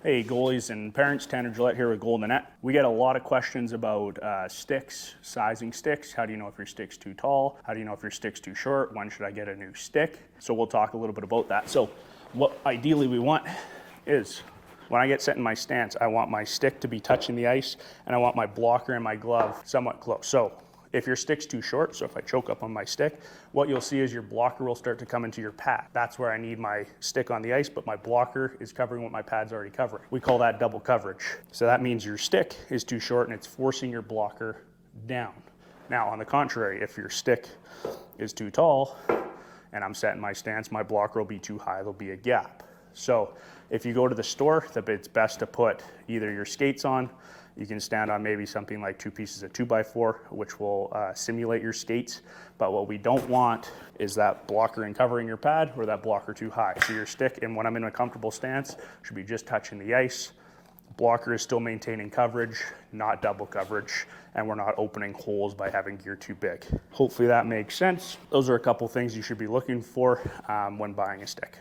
Hey goalies and parents, Tanner Gillette here with Goaltending. We get a lot of questions about sticks, sizing sticks. How do you know if your stick's too tall? How do you know if your stick's too short? When should I get a new stick? So we'll talk a little bit about that. So what ideally we want is, when I get set in my stance, I want my stick to be touching the ice and I want my blocker and my glove somewhat close. So if your stick's too short, so if I choke up on my stick, what you'll see is your blocker will start to come into your pad. That's where I need my stick on the ice, but my blocker is covering what my pad's already covering. We call that double coverage. So that means your stick is too short and it's forcing your blocker down. Now, on the contrary, if your stick is too tall and I'm set in my stance, my blocker will be too high, there'll be a gap. So if you go to the store, it's best to put either your skates on. You can stand on maybe something like 2 pieces of 2x4, which will simulate your skates. But what we don't want is that blocker in covering your pad or that blocker too high. So your stick, and when I'm in a comfortable stance, should be just touching the ice. Blocker is still maintaining coverage, not double coverage, and we're not opening holes by having gear too big. Hopefully that makes sense. Those are a couple things you should be looking for when buying a stick.